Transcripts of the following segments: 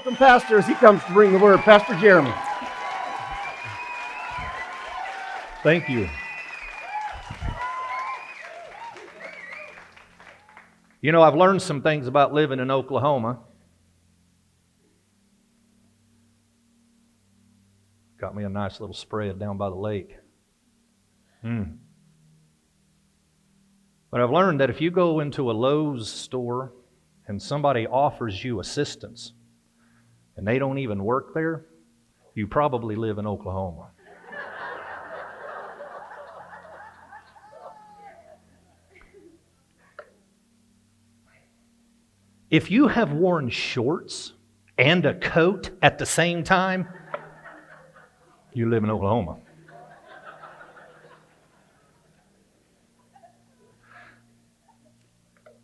welcome Pastor as he comes to bring the word. Pastor Jeremy. Thank you. You know, I've learned some things about living in Oklahoma. Got me a nice little spread down by the lake. But I've learned that if you go into a Lowe's store and somebody offers you assistance and they don't even work there, you probably live in Oklahoma. If you have worn shorts and a coat at the same time, you live in Oklahoma.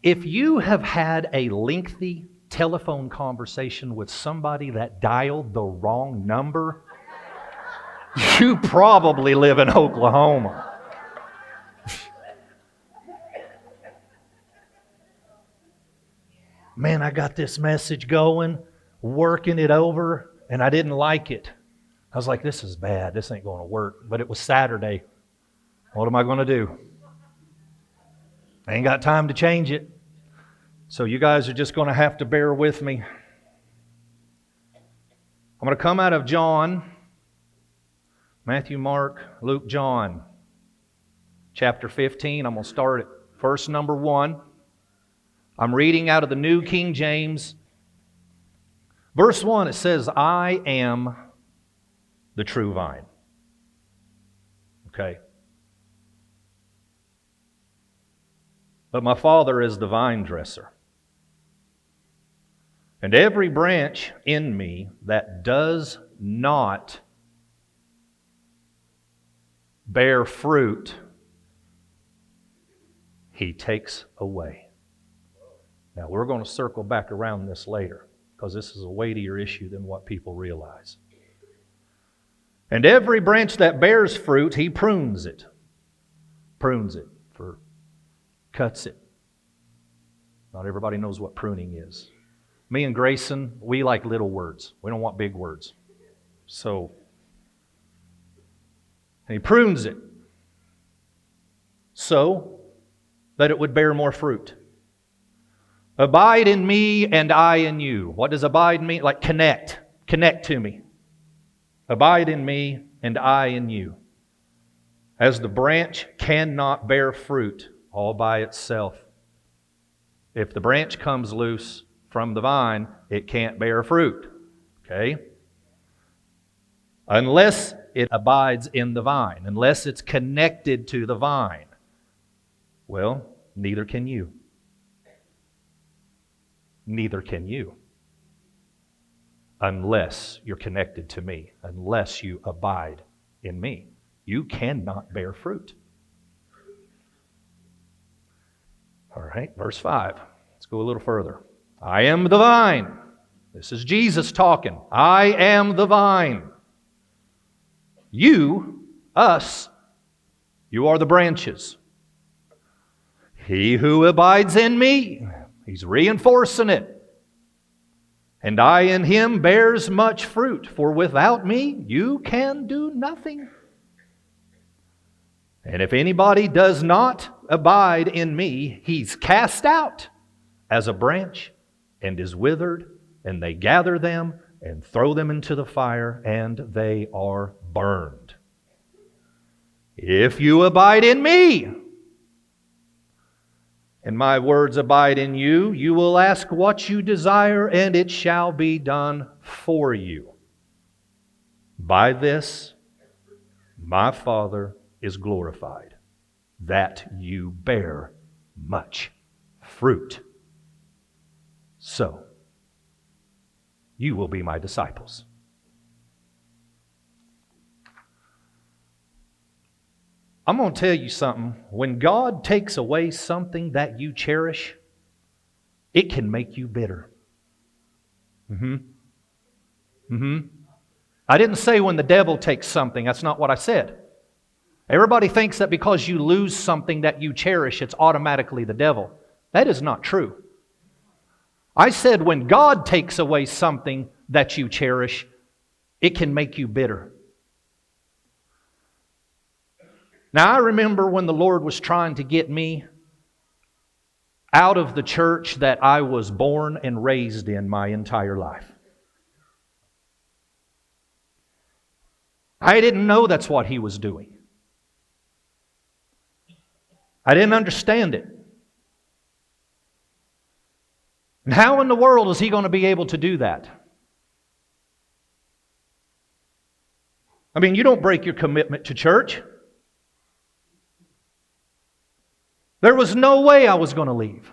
If you have had a lengthy telephone conversation with somebody that dialed the wrong number, you probably live in Oklahoma. Man, I got this message going, working it over, and I didn't like it. I was like, this is bad. This ain't going to work. But it was Saturday. What am I going to do? I ain't got time to change it. So you guys are just going to have to bear with me. I'm going to come out of John, Matthew, Mark, Luke, John, chapter 15. I'm going to start at verse number 1. I'm reading out of the New King James. Verse 1, it says, I am the true vine. Okay. But my Father is the vine dresser. And every branch in me that does not bear fruit, He takes away. Now, we're going to circle back around this later because this is a weightier issue than what people realize. And every branch that bears fruit, He prunes it. Cuts it. Not everybody knows what pruning is. Me and Grayson, we like little words. We don't want big words. So, He prunes it so that it would bear more fruit. Abide in me and I in you. What does abide mean? Like connect. Connect to me. Abide in me and I in you. As the branch cannot bear fruit all by itself. If the branch comes loose from the vine, it can't bear fruit. Okay? Unless it abides in the vine. Unless it's connected to the vine. Well, neither can you. Neither can you. Unless you're connected to me. Unless you abide in me. You cannot bear fruit. All right, verse 5. Let's go a little further. I am the vine. This is Jesus talking. I am the vine. You, us, you are the branches. He who abides in me, he's reinforcing it. And I in him bears much fruit, for without me you can do nothing. And if anybody does not abide in me, he's cast out as a branch and is withered, and they gather them and throw them into the fire, and they are burned. If you abide in me, and my words abide in you, you will ask what you desire, and it shall be done for you. By this, my Father is glorified, that you bear much fruit. So, you will be my disciples. I'm going to tell you something. When God takes away something that you cherish, it can make you bitter. I didn't say when the devil takes something. That's not what I said. Everybody thinks that because you lose something that you cherish, it's automatically the devil. That is not true. I said when God takes away something that you cherish, it can make you bitter. Now, I remember when the Lord was trying to get me out of the church that I was born and raised in my entire life. I didn't know that's what He was doing. I didn't understand it. And how in the world is He going to be able to do that? I mean, you don't break your commitment to church. There was no way I was going to leave.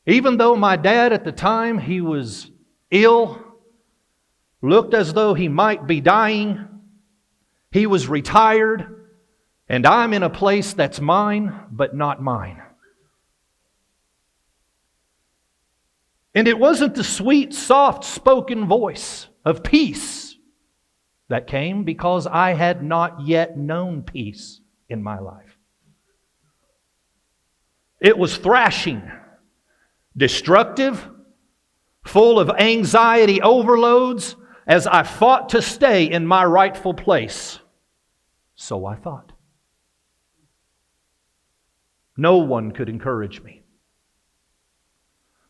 Even though my dad at the time, he was ill, looked as though he might be dying, he was retired, and I'm in a place that's mine, but not mine. And it wasn't the sweet, soft-spoken voice of peace that came, because I had not yet known peace in my life. It was thrashing, destructive, full of anxiety overloads as I fought to stay in my rightful place. So I thought. No one could encourage me.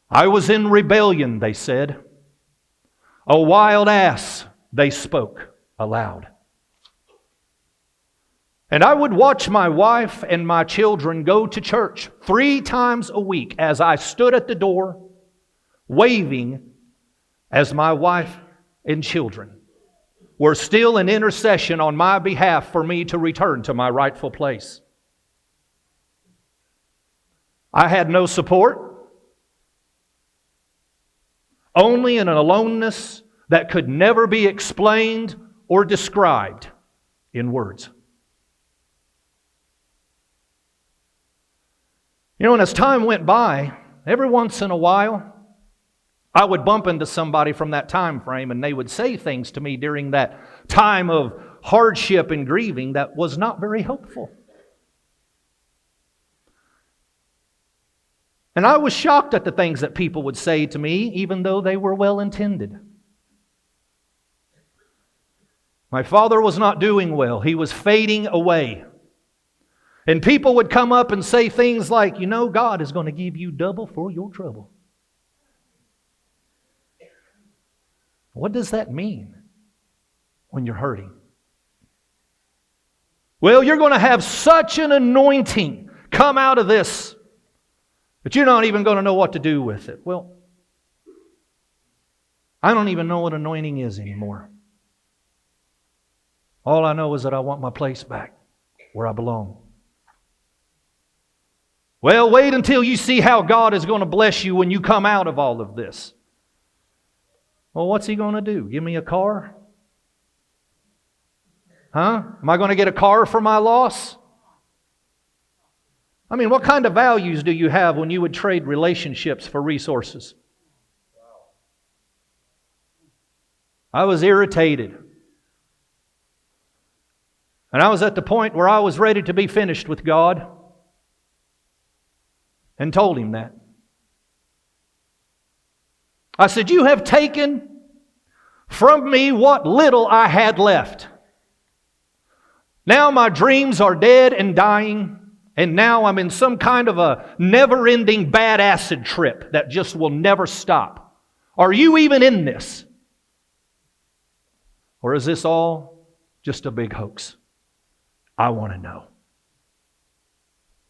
I was in rebellion, they said. A wild ass, they spoke aloud. And I would watch my wife and my children go to church 3 times a week as I stood at the door, waving as my wife and children were still in intercession on my behalf for me to return to my rightful place. I had no support, only in an aloneness that could never be explained or described in words. You know, and as time went by, every once in a while, I would bump into somebody from that time frame, and they would say things to me during that time of hardship and grieving that was not very helpful. And I was shocked at the things that people would say to me, even though they were well-intended. My father was not doing well. He was fading away. And people would come up and say things like, you know, God is going to give you double for your trouble. What does that mean when you're hurting? Well, you're going to have such an anointing come out of this that you're not even going to know what to do with it. Well, I don't even know what anointing is anymore. All I know is that I want my place back where I belong. Well, wait until you see how God is going to bless you when you come out of all of this. Well, what's He going to do? Give me a car? Huh? Am I going to get a car for my loss? I mean, what kind of values do you have when you would trade relationships for resources? I was irritated. And I was at the point where I was ready to be finished with God. And told Him that. I said, you have taken from me what little I had left. Now my dreams are dead and dying, and now I'm in some kind of a never-ending bad acid trip that just will never stop. Are you even in this? Or is this all just a big hoax? I want to know.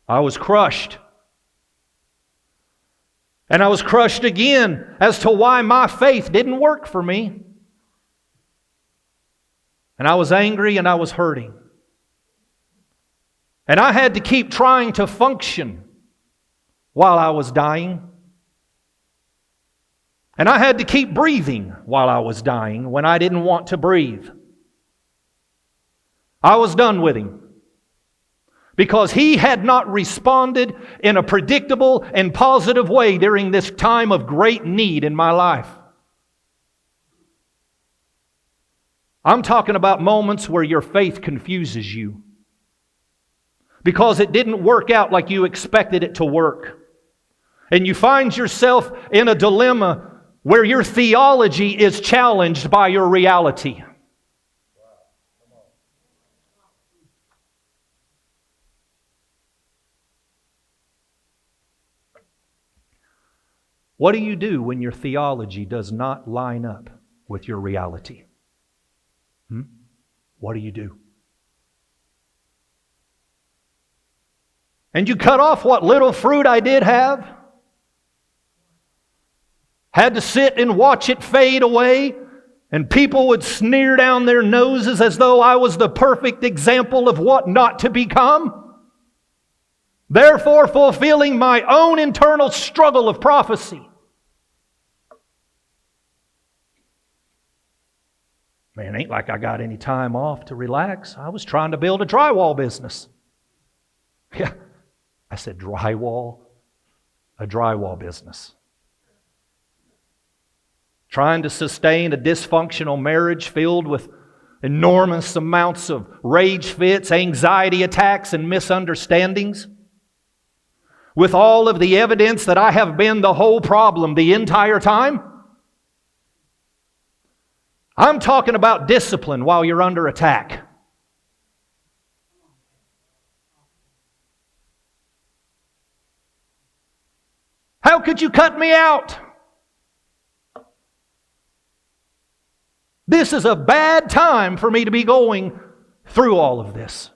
I was crushed. And I was crushed again as to why my faith didn't work for me. And I was angry and I was hurting. And I had to keep trying to function while I was dying. And I had to keep breathing while I was dying when I didn't want to breathe. I was done with Him. Because He had not responded in a predictable and positive way during this time of great need in my life. I'm talking about moments where your faith confuses you. Because it didn't work out like you expected it to work. And you find yourself in a dilemma where your theology is challenged by your reality. What do you do when your theology does not line up with your reality? What do you do? And you cut off what little fruit I did have? Had to sit and watch it fade away, and people would sneer down their noses as though I was the perfect example of what not to become? Therefore, fulfilling my own internal struggle of prophecy. Man, it ain't like I got any time off to relax. I was trying to build a drywall business. Yeah, I said drywall, a drywall business. Trying to sustain a dysfunctional marriage filled with enormous amounts of rage fits, anxiety attacks, and misunderstandings. With all of the evidence that I have been the whole problem the entire time. I'm talking about discipline while you're under attack. How could you cut me out? This is a bad time for me to be going through all of this.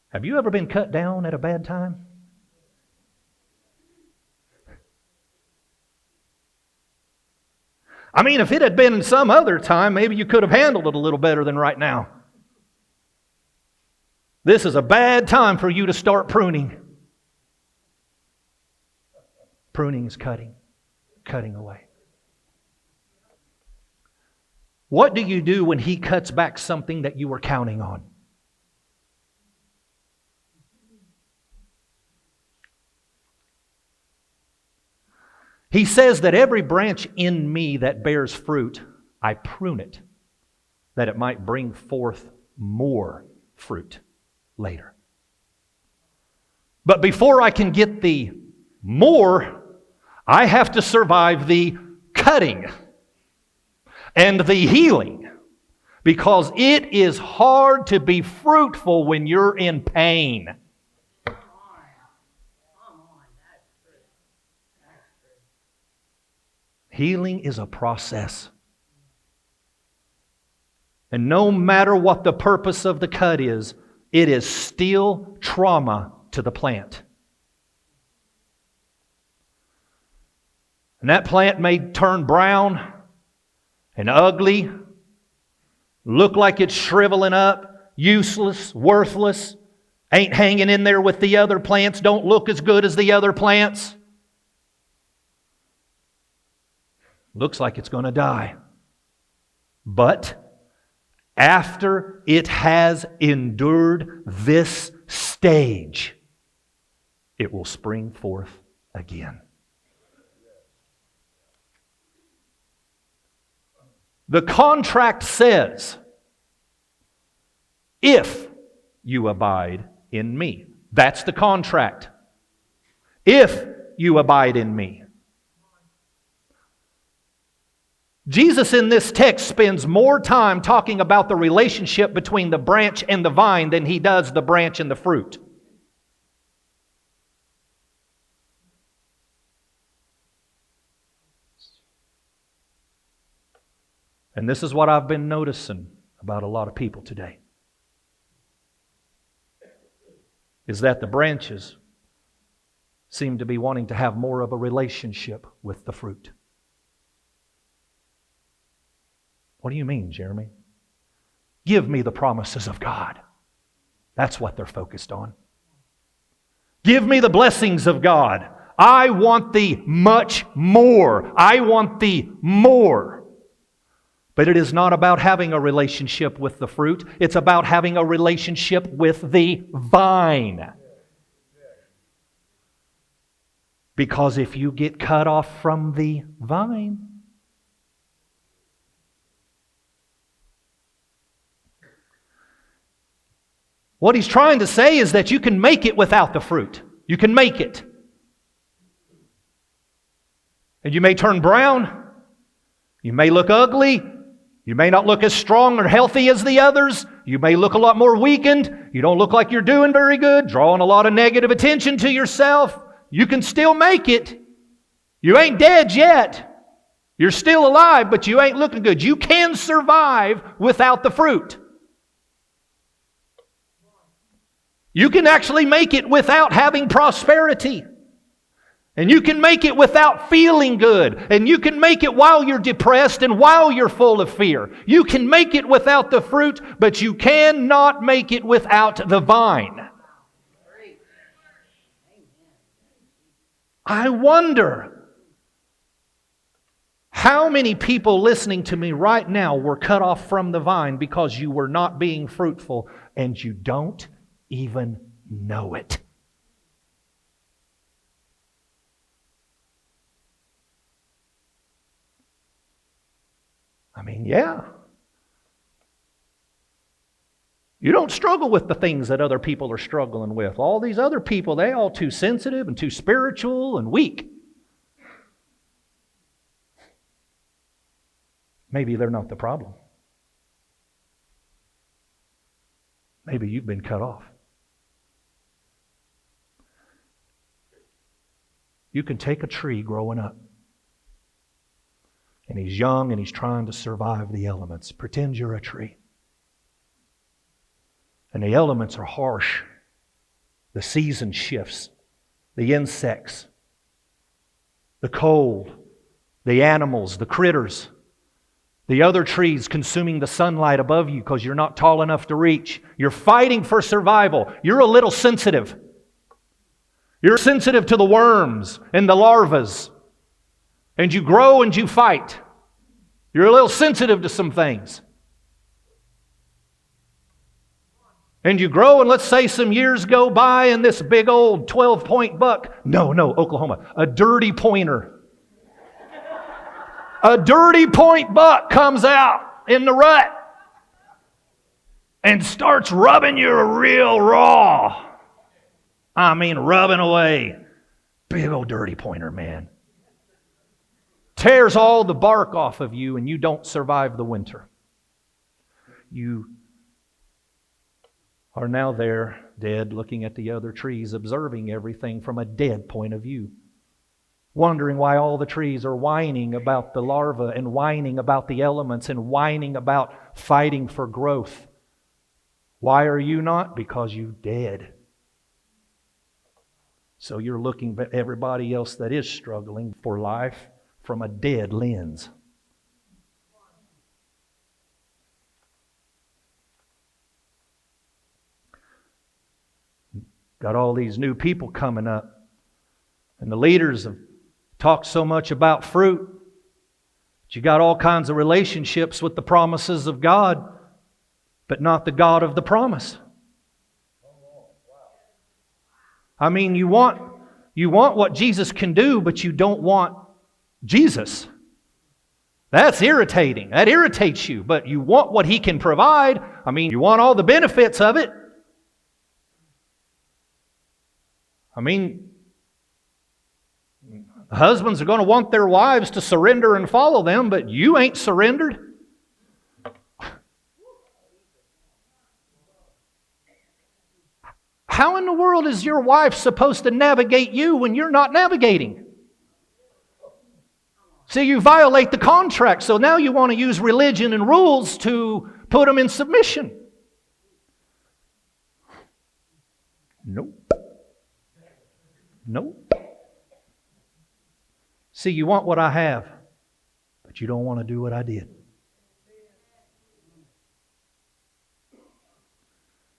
Have you ever been cut down at a bad time? I mean, if it had been some other time, maybe you could have handled it a little better than right now. This is a bad time for you to start pruning. Pruning is cutting away. What do you do when He cuts back something that you were counting on? He says that every branch in me that bears fruit, I prune it, that it might bring forth more fruit later. But before I can get the more, I have to survive the cutting and the healing, because it is hard to be fruitful when you're in pain. Healing is a process. And no matter what the purpose of the cut is, it is still trauma to the plant. And that plant may turn brown and ugly, look like it's shriveling up, useless, worthless, ain't hanging in there with the other plants, don't look as good as the other plants. Looks like it's going to die. But after it has endured this stage, it will spring forth again. The contract says, if you abide in me. That's the contract. If you abide in me. Jesus in this text spends more time talking about the relationship between the branch and the vine than He does the branch and the fruit. And this is what I've been noticing about a lot of people today. Is that the branches seem to be wanting to have more of a relationship with the fruit. What do you mean, Jeremy? Give me the promises of God. That's what they're focused on. Give me the blessings of God. I want the much more. I want the more. But it is not about having a relationship with the fruit. It's about having a relationship with the vine. Because if you get cut off from the vine, what he's trying to say is that you can make it without the fruit. You can make it. And you may turn brown. You may look ugly. You may not look as strong or healthy as the others. You may look a lot more weakened. You don't look like you're doing very good, drawing a lot of negative attention to yourself. You can still make it. You ain't dead yet. You're still alive, but you ain't looking good. You can survive without the fruit. You can actually make it without having prosperity. And you can make it without feeling good. And you can make it while you're depressed and while you're full of fear. You can make it without the fruit, but you cannot make it without the vine. I wonder how many people listening to me right now were cut off from the vine because you were not being fruitful and you don't even know it. I mean, yeah. You don't struggle with the things that other people are struggling with. All these other people, they all too sensitive and too spiritual and weak. Maybe they're not the problem. Maybe you've been cut off. You can take a tree growing up, and he's young and he's trying to survive the elements. Pretend you're a tree. And the elements are harsh. The season shifts. The insects. The cold. The animals. The critters. The other trees consuming the sunlight above you because you're not tall enough to reach. You're fighting for survival. You're a little sensitive. You're sensitive to the worms and the larvas. And you grow and you fight. You're a little sensitive to some things. And you grow, and let's say some years go by, and this big old 12-point buck, no, Oklahoma, a dirty pointer. A dirty point buck comes out in the rut and starts rubbing you real raw. I mean, rubbing away. Big old dirty pointer, man. Tears all the bark off of you, and you don't survive the winter. You are now there, dead, looking at the other trees, observing everything from a dead point of view. Wondering why all the trees are whining about the larva and whining about the elements and whining about fighting for growth. Why are you not? Because you're dead. So you're looking at everybody else that is struggling for life from a dead lens. Got all these new people coming up, and the leaders have talked so much about fruit, but you got all kinds of relationships with the promises of God, but not the God of the promise. I mean, you want what Jesus can do, but you don't want Jesus. That's irritating. That irritates you, but you want what He can provide. I mean, you want all the benefits of it. I mean, husbands are going to want their wives to surrender and follow them, but you ain't surrendered. How in the world is your wife supposed to navigate you when you're not navigating? See, you violate the contract, so now you want to use religion and rules to put them in submission. Nope. See, you want what I have, but you don't want to do what I did.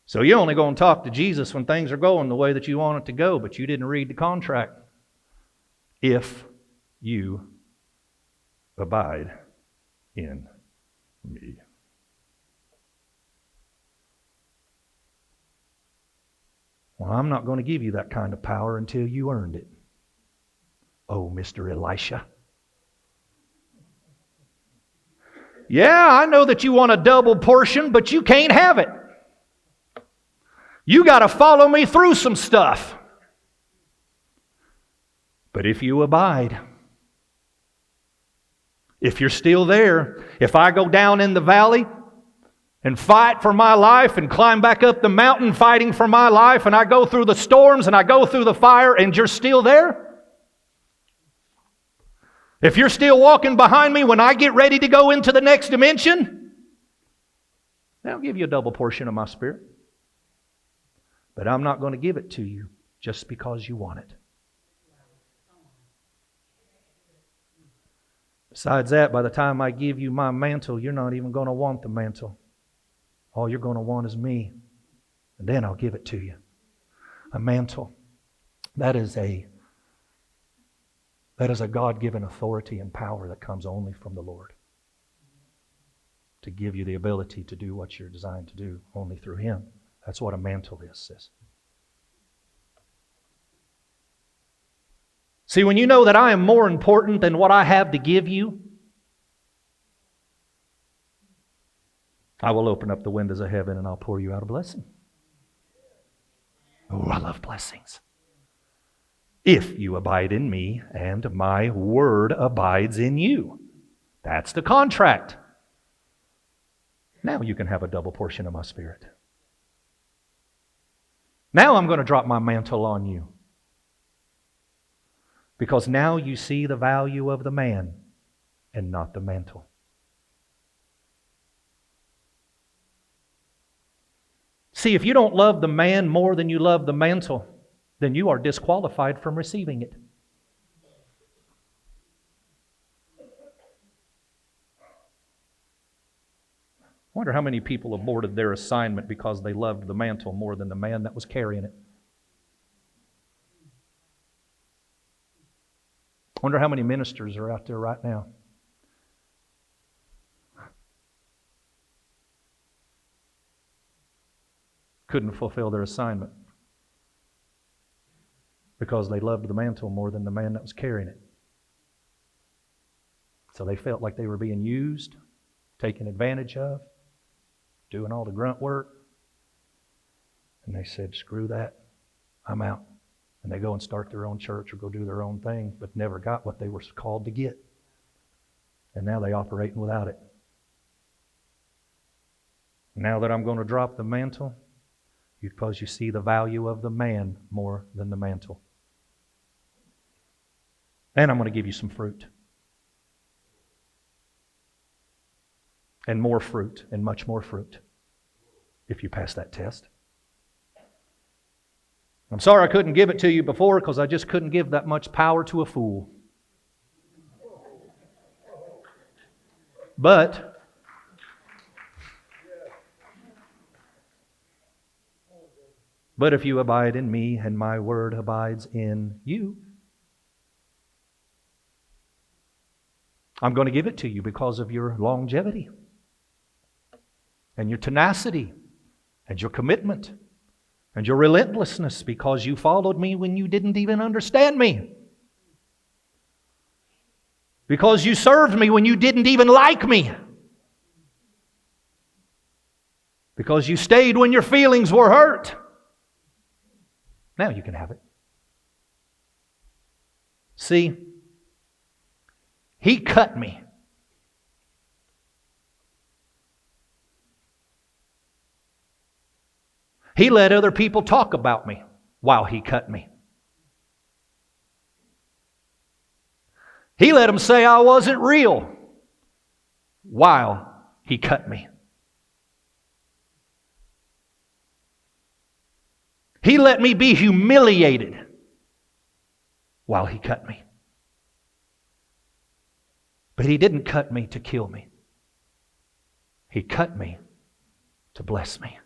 So you're only going to talk to Jesus when things are going the way that you want it to go, but you didn't read the contract. If you abide in me. Well, I'm not going to give you that kind of power until you earned it. Oh, Mr. Elisha. Yeah, I know that you want a double portion, but you can't have it. You got to follow me through some stuff. But if you abide, If you're still there, if I go down in the valley and fight for my life and climb back up the mountain fighting for my life, and I go through the storms and I go through the fire, and you're still there? If you're still walking behind me when I get ready to go into the next dimension, then I'll give you a double portion of my Spirit. But I'm not going to give it to you just because you want it. Besides that, by the time I give you my mantle, you're not even going to want the mantle. All you're going to want is me. And then I'll give it to you. A mantle. That is a God-given authority and power that comes only from the Lord. To give you the ability to do what you're designed to do only through Him. That's what a mantle is, sis. See, when you know that I am more important than what I have to give you, I will open up the windows of heaven and I'll pour you out a blessing. Oh, I love blessings. If you abide in me and my word abides in you. That's the contract. Now you can have a double portion of my Spirit. Now I'm going to drop my mantle on you. Because now you see the value of the man and not the mantle. See, if you don't love the man more than you love the mantle, then you are disqualified from receiving it. I wonder how many people aborted their assignment because they loved the mantle more than the man that was carrying it. I wonder how many ministers are out there right now. Couldn't fulfill their assignment because they loved the mantle more than the man that was carrying it. So they felt like they were being used, taken advantage of, doing all the grunt work. And they said, screw that, I'm out. And they go and start their own church or go do their own thing, but never got what they were called to get. And now they operate without it. Now that I'm going to drop the mantle, because you see the value of the man more than the mantle. And I'm going to give you some fruit. And more fruit, and much more fruit, if you pass that test. I'm sorry I couldn't give it to you before because I just couldn't give that much power to a fool. But if you abide in me and my word abides in you, I'm going to give it to you because of your longevity and your tenacity and your commitment and your relentlessness because you followed me when you didn't even understand me. Because you served me when you didn't even like me. Because you stayed when your feelings were hurt. Now you can have it. See, He cut me. He let other people talk about me while He cut me. He let them say I wasn't real while He cut me. He let me be humiliated while He cut me. But He didn't cut me to kill me. He cut me to bless me.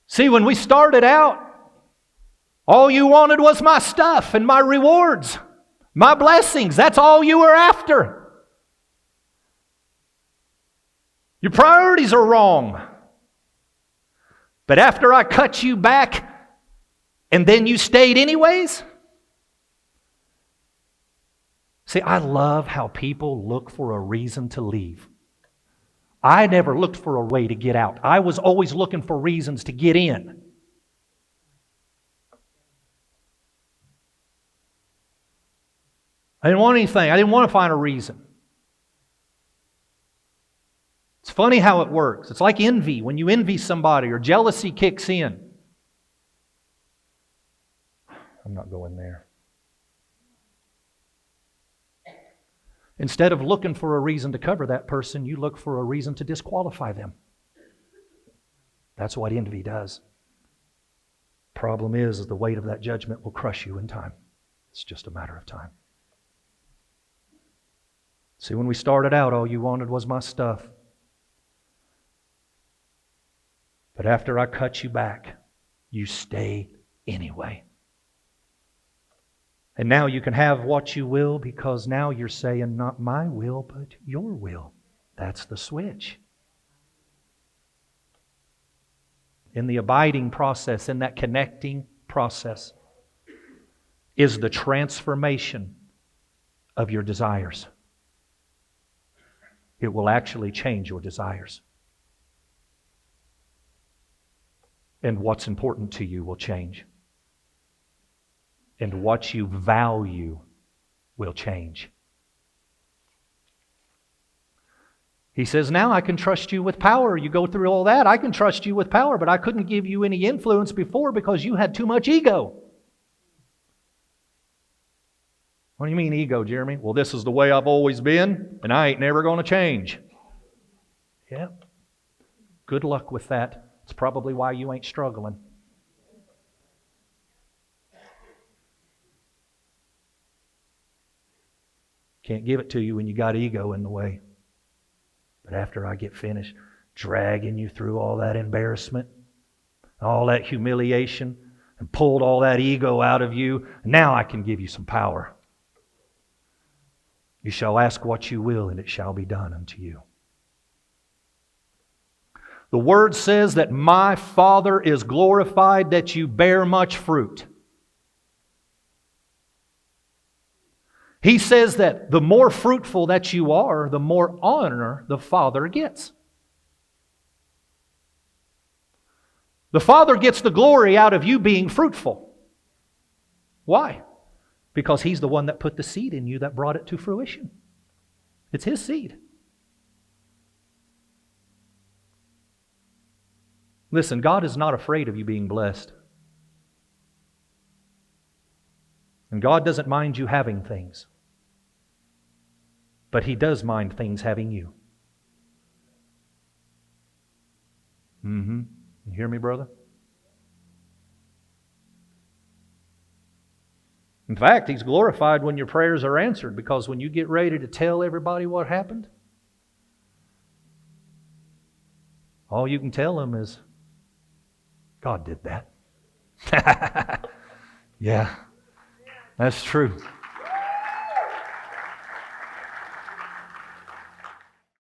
See, when we started out, all you wanted was my stuff and my rewards, my blessings. That's all you were after. Your priorities are wrong. But after I cut you back, and then you stayed anyways? See, I love how people look for a reason to leave. I never looked for a way to get out. I was always looking for reasons to get in. I didn't want anything. I didn't want to find a reason. It's funny how it works. It's like envy. When you envy somebody or jealousy kicks in. I'm not going there. Instead of looking for a reason to cover that person, you look for a reason to disqualify them. That's what envy does. Problem is the weight of that judgment will crush you in time. It's just a matter of time. See, when we started out, all you wanted was my stuff. But after I cut you back, you stay anyway. And now you can have what you will because now you're saying, not my will, but your will. That's the switch. In the abiding process, in that connecting process, is the transformation of your desires. It will actually change your desires. And what's important to you will change. And what you value will change. He says, now I can trust you with power. You go through all that, I can trust you with power, but I couldn't give you any influence before because you had too much ego. What do you mean ego, Jeremy? Well, this is the way I've always been, and I ain't never going to change. Yep. Good luck with that. It's probably why you ain't struggling. Can't give it to you when you got ego in the way. But after I get finished dragging you through all that embarrassment, all that humiliation, and pulled all that ego out of you, now I can give you some power. You shall ask what you will, and it shall be done unto you. The Word says that my Father is glorified that you bear much fruit. He says that the more fruitful that you are, the more honor the Father gets. The Father gets the glory out of you being fruitful. Why? Because He's the one that put the seed in you that brought it to fruition. It's His seed. Listen, God is not afraid of you being blessed. And God doesn't mind you having things. But He does mind things having you. You hear me, brother? In fact, He's glorified when your prayers are answered, because when you get ready to tell everybody what happened, all you can tell them is, God did that. Yeah, that's true.